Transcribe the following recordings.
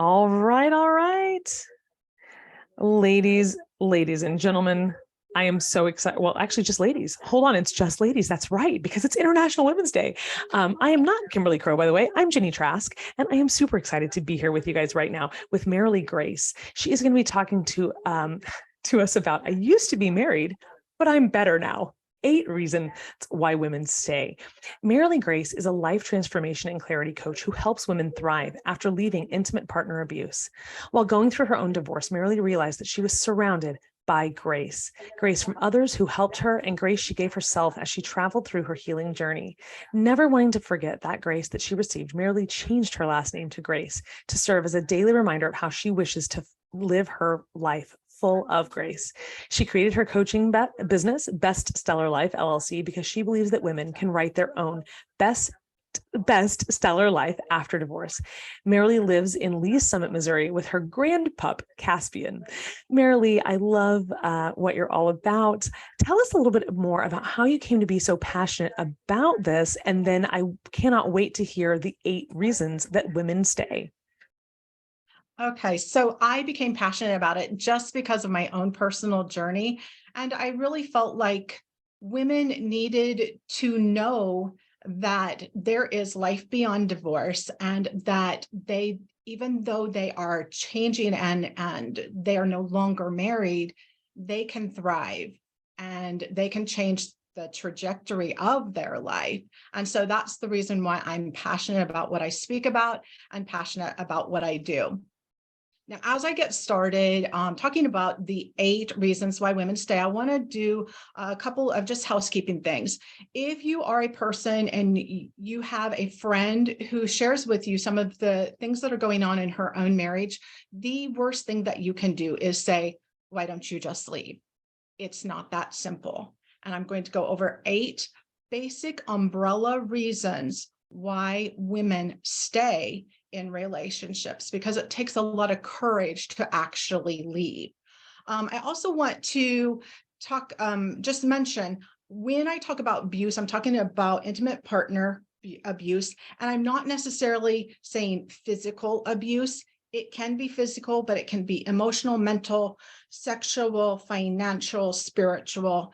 All right, all right. Ladies and gentlemen, I am so excited. Well, actually, just ladies. Hold on, it's just ladies. That's right, because it's International Women's Day. I am not Kimberly Crow, by the way. I'm Jenny Trask, and I am super excited to be here with you guys right now with Marilee Grace. She is going to be talking to us about I used to be married, but I'm better now. 8 reasons why women stay. Marilee Grace is a life transformation and clarity coach who helps women thrive after leaving intimate partner abuse. While going through her own divorce, Marilee realized that she was surrounded by grace from others who helped her, and grace she gave herself as she traveled through her healing journey. Never wanting to forget that grace that she received, Marilee changed her last name to Grace to serve as a daily reminder of how she wishes to live her life full of grace. She created her coaching business, Best Stellar Life LLC, because she believes that women can write their own best stellar life after divorce. Marilee lives in Lee's Summit, Missouri with her grand pup, Caspian. Marilee, I love what you're all about. Tell us a little bit more about how you came to be so passionate about this. And then I cannot wait to hear the 8 reasons that women stay. Okay, so I became passionate about it just because of my own personal journey. And I really felt like women needed to know that there is life beyond divorce, and that they, even though they are changing and they are no longer married, they can thrive and they can change the trajectory of their life. And so that's the reason why I'm passionate about what I speak about and passionate about what I do. Now, as I get started talking about the 8 reasons why women stay, I want to do a couple of just housekeeping things. If you are a person and you have a friend who shares with you some of the things that are going on in her own marriage, the worst thing that you can do is say, why don't you just leave? It's not that simple. And I'm going to go over 8 basic umbrella reasons why women stay in relationships, because it takes a lot of courage to actually leave. I also want to talk, just mention, when I talk about abuse, I'm talking about intimate partner abuse, and I'm not necessarily saying physical abuse. It can be physical, but it can be emotional, mental, sexual, financial, spiritual,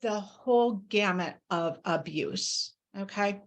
the whole gamut of abuse. Okay.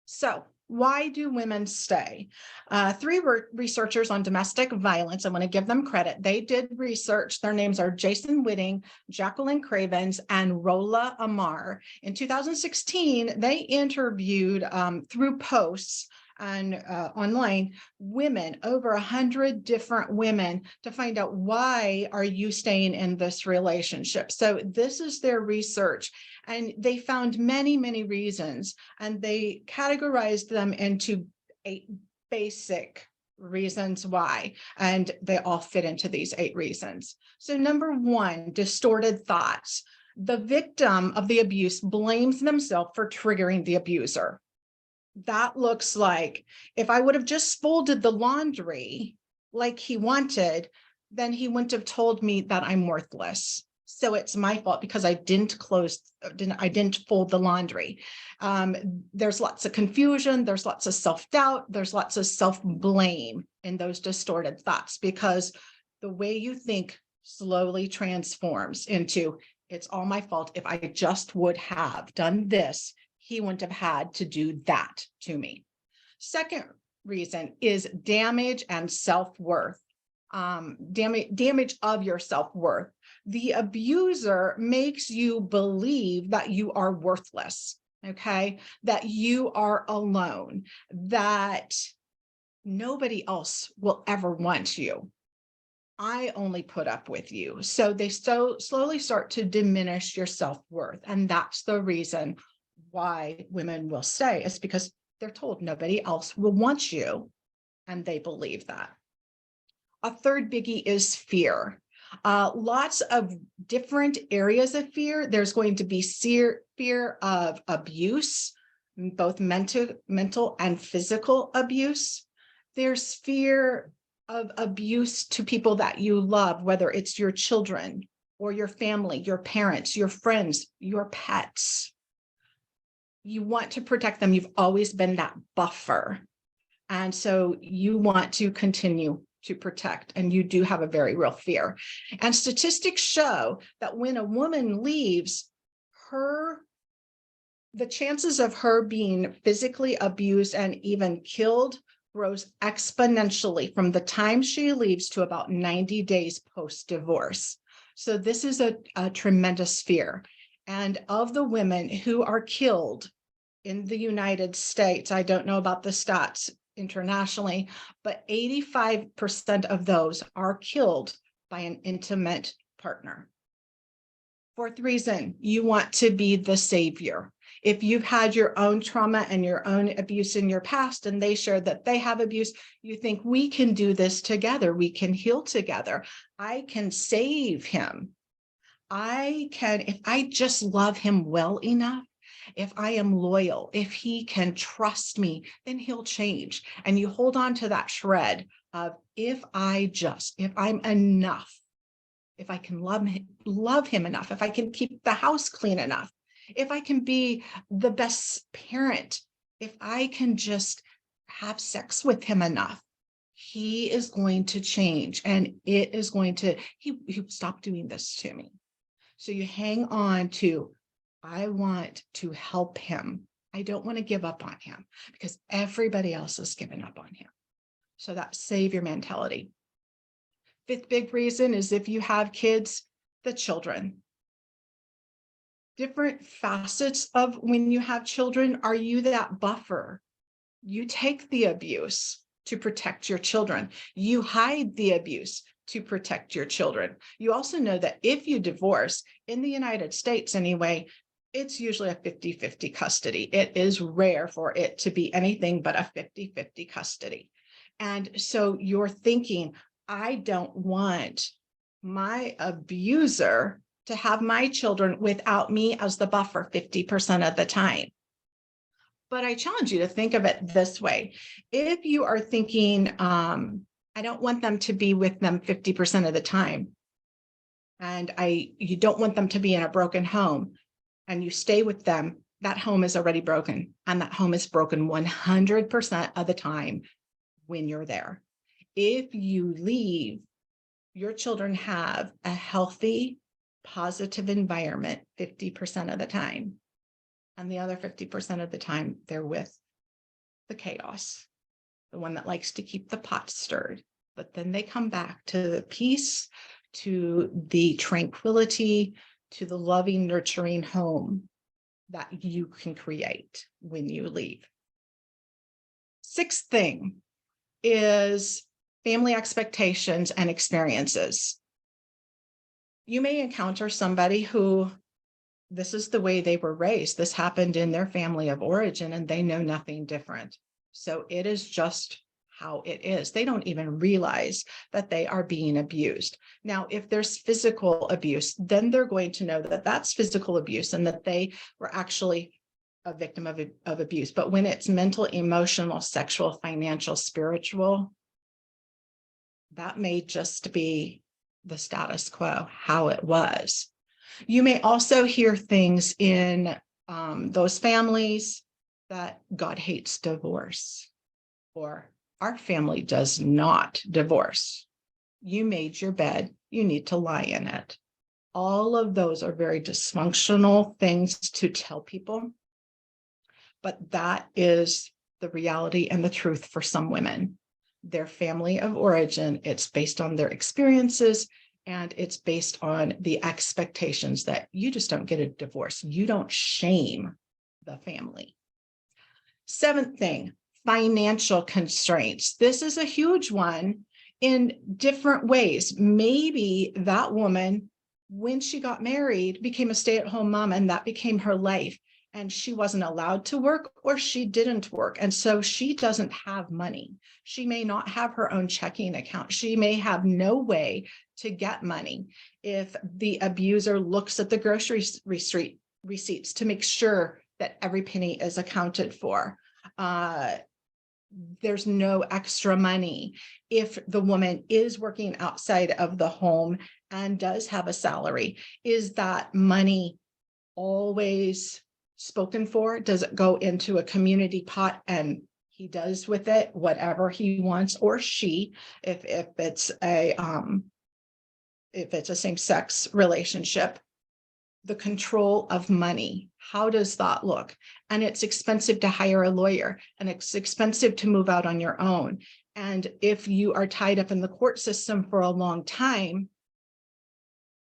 So why do women stay? 3 researchers on domestic violence, I want to give them credit. They did research. Their names are Jason Whitting, Jacqueline Cravens, and Rola Amar. In 2016, they interviewed through posts and online women, over 100 different women, to find out, why are you staying in this relationship? So this is their research, and they found many, many reasons, and they categorized them into 8 basic reasons why, and they all fit into these 8 reasons. So number 1, distorted thoughts. The victim of the abuse blames themselves for triggering the abuser. That looks like, if I would have just folded the laundry like he wanted, then he wouldn't have told me that I'm worthless. So it's my fault because I didn't fold the laundry. There's lots of confusion. There's lots of self-doubt. There's lots of self-blame in those distorted thoughts, because the way you think slowly transforms into, it's all my fault. If I just would have done this, he wouldn't have had to do that to me. Second reason is damage and self-worth. Damage of your self-worth. The abuser makes you believe that you are worthless, okay? That you are alone, that nobody else will ever want you. I only put up with you. So they slowly start to diminish your self-worth. And that's the reason why women will stay, is because they're told nobody else will want you, and they believe that. A third biggie is fear. Lots of different areas of fear. There's going to be fear of abuse, both mental and physical abuse. There's fear of abuse to people that you love, whether it's your children or your family, your parents, your friends, your pets. You want to protect them. You've always been that buffer. And so you want to continue to protect, and you do have a very real fear. And statistics show that when a woman leaves, the chances of her being physically abused and even killed grows exponentially from the time she leaves to about 90 days post-divorce. So this is a tremendous fear. And of the women who are killed in the United States, I don't know about the stats internationally, but 85% of those are killed by an intimate partner. Fourth reason, you want to be the savior. If you've had your own trauma and your own abuse in your past, and they share that they have abuse, you think we can do this together. We can heal together. I can save him. If I just love him well enough, if I am loyal, if he can trust me, then he'll change. And you hold on to that shred of if I'm enough, if I can love him enough, if I can keep the house clean enough, if I can be the best parent, if I can just have sex with him enough, he is going to change, and he will stop doing this to me. So you hang on to, I want to help him. I don't want to give up on him because everybody else is giving up on him. So that savior mentality. Fifth big reason is if you have kids, the children. Different facets of when you have children, are you that buffer? You take the abuse to protect your children. You hide the abuse to protect your children. You also know that if you divorce, in the United States anyway, it's usually a 50-50 custody. It is rare for it to be anything but a 50-50 custody. And so you're thinking, I don't want my abuser to have my children without me as the buffer 50% of the time. But I challenge you to think of it this way. If you are thinking, I don't want them to be with them 50% of the time, and you don't want them to be in a broken home, and you stay with them, that home is already broken, and that home is broken 100% of the time when you're there. If you leave, your children have a healthy, positive environment 50% of the time. And the other 50% of the time, they're with the chaos, the one that likes to keep the pot stirred. But then they come back to the peace, to the tranquility, to the loving, nurturing home that you can create when you leave. Sixth thing is family expectations and experiences. You may encounter somebody who this is the way they were raised. This happened in their family of origin, and they know nothing different. So it is just how it is. They don't even realize that they are being abused. Now, if there's physical abuse, then they're going to know that that's physical abuse and that they were actually a victim of abuse. But when it's mental, emotional, sexual, financial, spiritual, that may just be the status quo, how it was. You may also hear things in those families that God hates divorce, or our family does not divorce. You made your bed, you need to lie in it. All of those are very dysfunctional things to tell people, but that is the reality and the truth for some women. Their family of origin, it's based on their experiences, and it's based on the expectations that you just don't get a divorce. You don't shame the family. Seventh thing, financial constraints. This is a huge one in different ways. Maybe that woman, when she got married, became a stay-at-home mom, and that became her life. And she wasn't allowed to work, or she didn't work. And so she doesn't have money. She may not have her own checking account. She may have no way to get money. If the abuser looks at the grocery receipts to make sure that every penny is accounted for, there's no extra money. If the woman is working outside of the home and does have a salary, is that money always spoken for? Does it go into a community pot and He does with it whatever he wants, or she, if it's a same-sex relationship. The control of money. How does that look? And it's expensive to hire a lawyer, and it's expensive to move out on your own. And if you are tied up in the court system for a long time,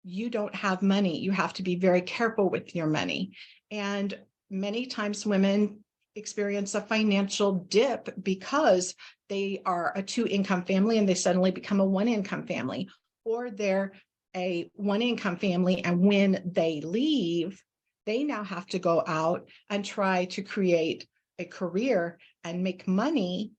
you don't have money. You have to be very careful with your money. And many times women experience a financial dip because they are a 2-income family and they suddenly become a 1-income family, or they're a 1-income family. And when they leave, they now have to go out and try to create a career and make money.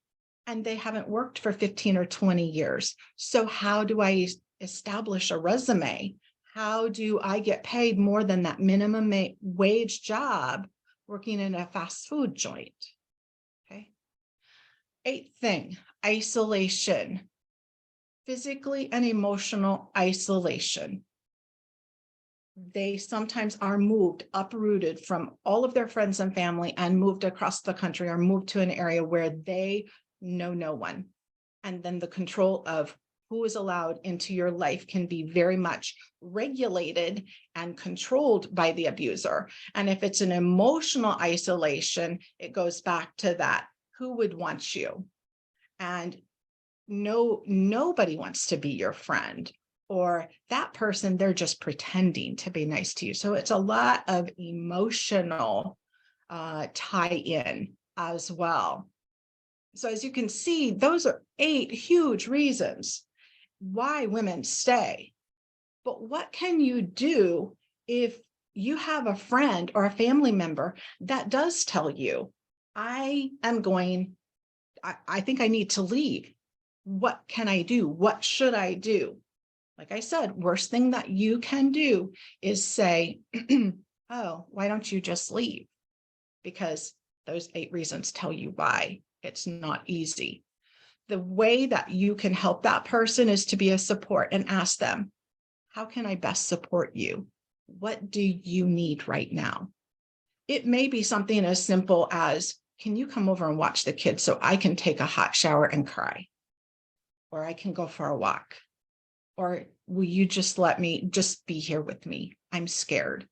And they haven't worked for 15 or 20 years. So how do I establish a resume? How do I get paid more than that minimum wage job working in a fast food joint? Okay. 8th thing, isolation. Physically and emotional isolation. They sometimes are moved, uprooted from all of their friends and family and moved across the country, or moved to an area where they know no one. And then the control of who is allowed into your life can be very much regulated and controlled by the abuser. And if it's an emotional isolation, it goes back to that. Who would want you? And nobody wants to be your friend, or that person, they're just pretending to be nice to you. So it's a lot of emotional tie-in as well. So as you can see, those are 8 huge reasons why women stay. But what can you do if you have a friend or a family member that does tell you, I think I need to leave. What can I do? What should I do? Like I said, worst thing that you can do is say, oh, why don't you just leave? Because those 8 reasons tell you why it's not easy. The way that you can help that person is to be a support and ask them, how can I best support you? What do you need right now? It may be something as simple as, can you come over and watch the kids so I can take a hot shower and cry? Or I can go for a walk. Or will you just let me just be here with me? I'm scared.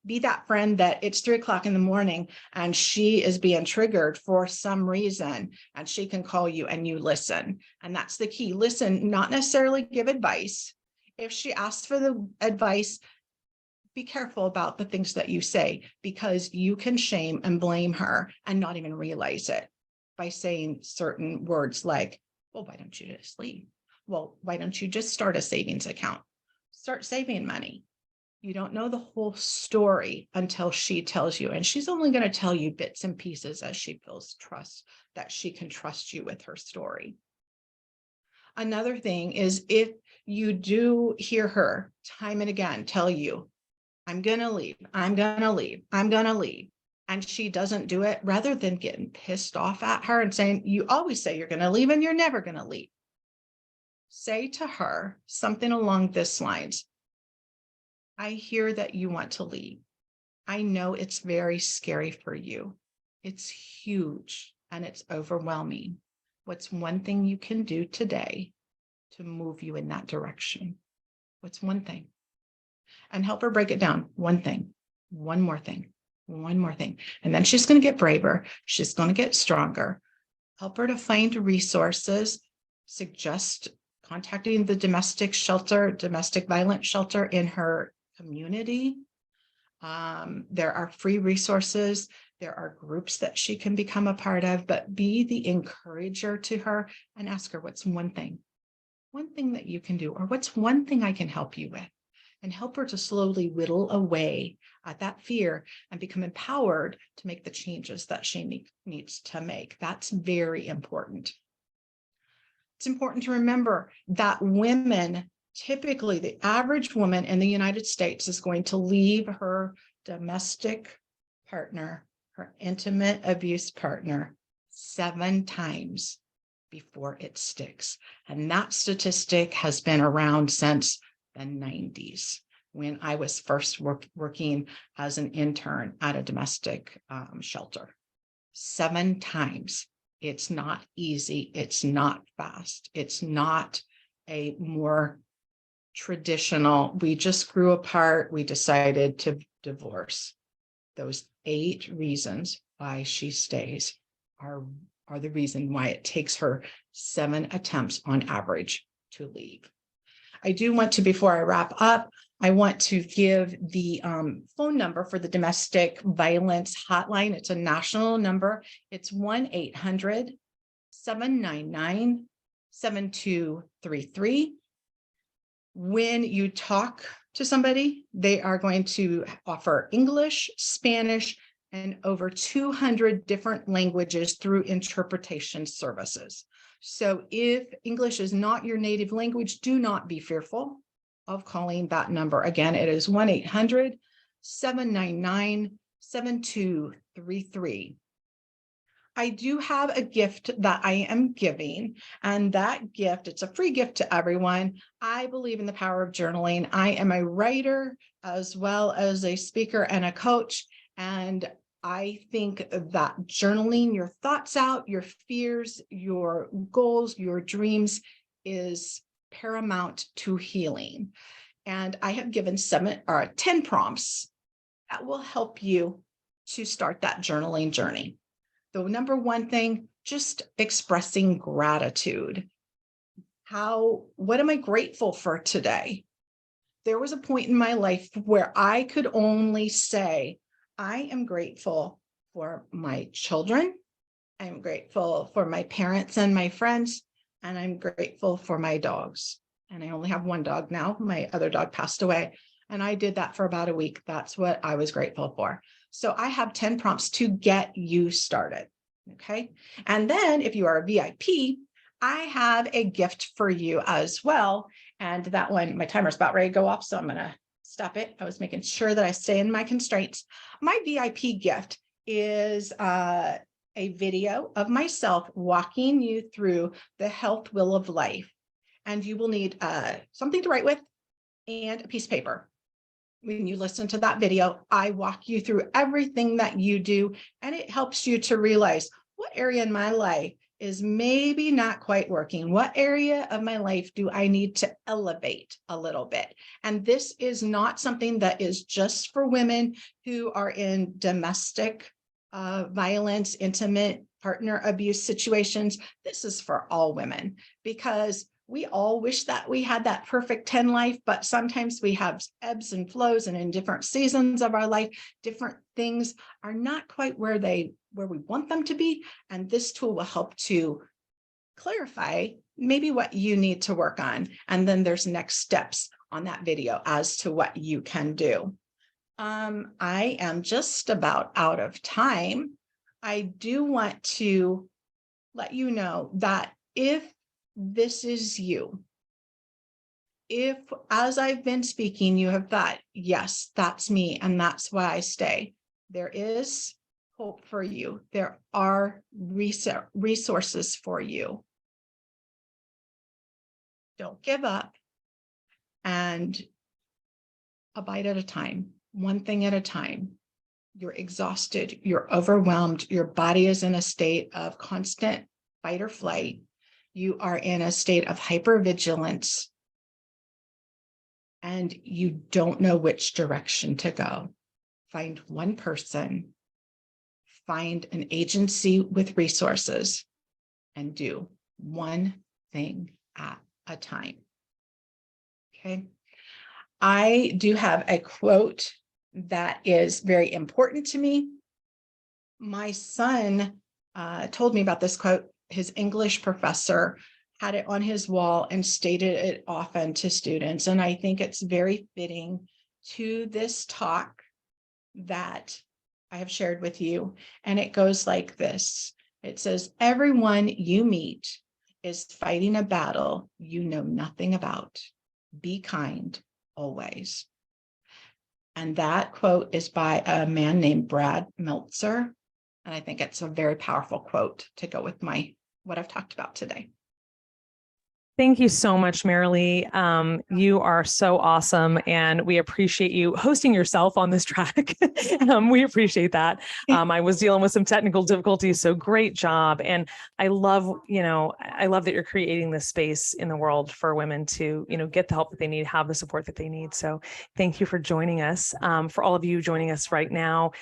Be that friend that it's 3 o'clock in the morning and she is being triggered for some reason, and she can call you and you listen. And that's the key. Listen, not necessarily give advice. If she asks for the advice, be careful about the things that you say, because you can shame and blame her and not even realize it by saying certain words like, well, why don't you just leave? Well, why don't you just start a savings account? Start saving money. You don't know the whole story until she tells you, and she's only going to tell you bits and pieces as she feels trust, that she can trust you with her story. Another thing is, if you do hear her time and again tell you, I'm going to leave, I'm going to leave, I'm going to leave, and she doesn't do it, rather than getting pissed off at her and saying, you always say you're going to leave and you're never going to leave, say to her something along this lines. I hear that you want to leave. I know it's very scary for you. It's huge and it's overwhelming. What's one thing you can do today to move you in that direction? What's one thing? And help her break it down. One thing, one more thing, one more thing. And then she's going to get braver. She's going to get stronger. Help her to find resources. Suggest contacting the domestic violence shelter in her community. There are free resources. There are groups that she can become a part of, but be the encourager to her and ask her, what's one thing that you can do, or what's one thing I can help you with, and help her to slowly whittle away at that fear and become empowered to make the changes that she needs to make. That's very important. It's important to remember that women, typically the average woman in the United States, is going to leave her domestic partner, her intimate abuse partner, 7 times before it sticks. And that statistic has been around since the 90s, when I was first working as an intern at a domestic shelter. 7 times. It's not easy. It's not fast. It's not a more traditional, we just grew apart. We decided to divorce. Those 8 reasons why she stays are the reason why it takes her 7 attempts on average to leave. I do want to, before I wrap up, I want to give the phone number for the domestic violence hotline. It's a national number. It's 1-800-799-7233. When you talk to somebody, they are going to offer English, Spanish, and over 200 different languages through interpretation services. So if English is not your native language, do not be fearful of calling that number. Again, it is 1-800-799-7233. I do have a gift that I am giving, and that gift, it's a free gift to everyone. I believe in the power of journaling. I am a writer as well as a speaker and a coach, and I think that journaling your thoughts out, your fears, your goals, your dreams is paramount to healing. And I have given 10 prompts that will help you to start that journaling journey. The number one thing, just expressing gratitude. What am I grateful for today? There was a point in my life where I could only say, I am grateful for my children. I'm grateful for my parents and my friends, and I'm grateful for my dogs. And I only have one dog now. My other dog passed away, and I did that for about a week. That's what I was grateful for. So I have 10 prompts to get you started. Okay. And then if you are a VIP, I have a gift for you as well. And that one, my timer's about ready to go off, so I'm going to stop it. I was making sure that I stay in my constraints. My VIP gift is a video of myself walking you through the health wheel of life. And you will need something to write with and a piece of paper. When you listen to that video, I walk you through everything that you do, and it helps you to realize what area in my life is maybe not quite working. What area of my life do I need to elevate a little bit? And this is not something that is just for women who are in domestic violence, intimate partner abuse situations. This is for all women, because we all wish that we had that perfect 10 life, but sometimes we have ebbs and flows, and in different seasons of our life, different things are not quite where we want them to be. And this tool will help to clarify maybe what you need to work on. And then there's next steps on that video as to what you can do. I am just about out of time. I do want to let you know that if this is you, if as I've been speaking, you have thought, yes, that's me, and that's why I stay, there is hope for you. There are resources for you. Don't give up, and a bite at a time, one thing at a time. You're exhausted, you're overwhelmed, your body is in a state of constant fight or flight. You are in a state of hypervigilance, and you don't know which direction to go. Find one person, find an agency with resources, and do one thing at a time. Okay. I do have a quote that is very important to me. My son told me about this quote. His English professor had it on his wall and stated it often to students. And I think it's very fitting to this talk that I have shared with you. And it goes like this. It says, everyone you meet is fighting a battle you know nothing about. Be kind always. And that quote is by a man named Brad Meltzer. And I think it's a very powerful quote to go with what I've talked about today. Thank you so much, Marilee. You are so awesome, and we appreciate you hosting yourself on this track. We appreciate that. I was dealing with some technical difficulties, so great job. And I love, I love that you're creating this space in the world for women to, get the help that they need, have the support that they need. So thank you for joining us. For all of you joining us right now,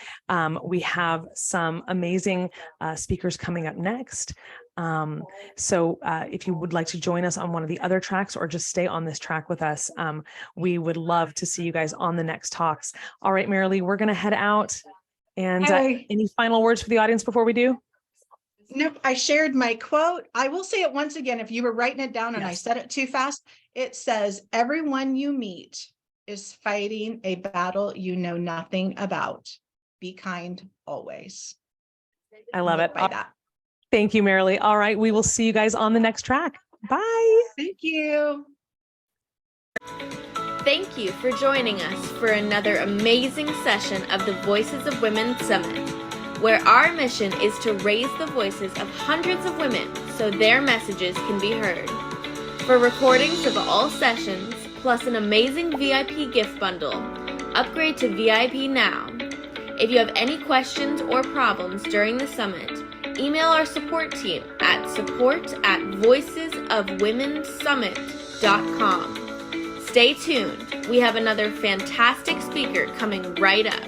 we have some amazing speakers coming up next. So if you would like to join us on one of the other tracks or just stay on this track with us, we would love to see you guys on the next talks. All right, Marilee, we're going to head out. And any final words for the audience before we do? Nope, I shared my quote. I will say it once again, if you were writing it down and I said it too fast, it says, everyone you meet is fighting a battle you know nothing about. Be kind always. I love it. By that. Thank you, Marilee. All right, we will see you guys on the next track. Bye. Thank you. Thank you for joining us for another amazing session of the Voices of Women Summit, where our mission is to raise the voices of hundreds of women so their messages can be heard. For recordings of all sessions, plus an amazing VIP gift bundle, upgrade to VIP now. If you have any questions or problems during the summit, email our support team at support@voicesofwomensummit.com. Stay tuned. We have another fantastic speaker coming right up.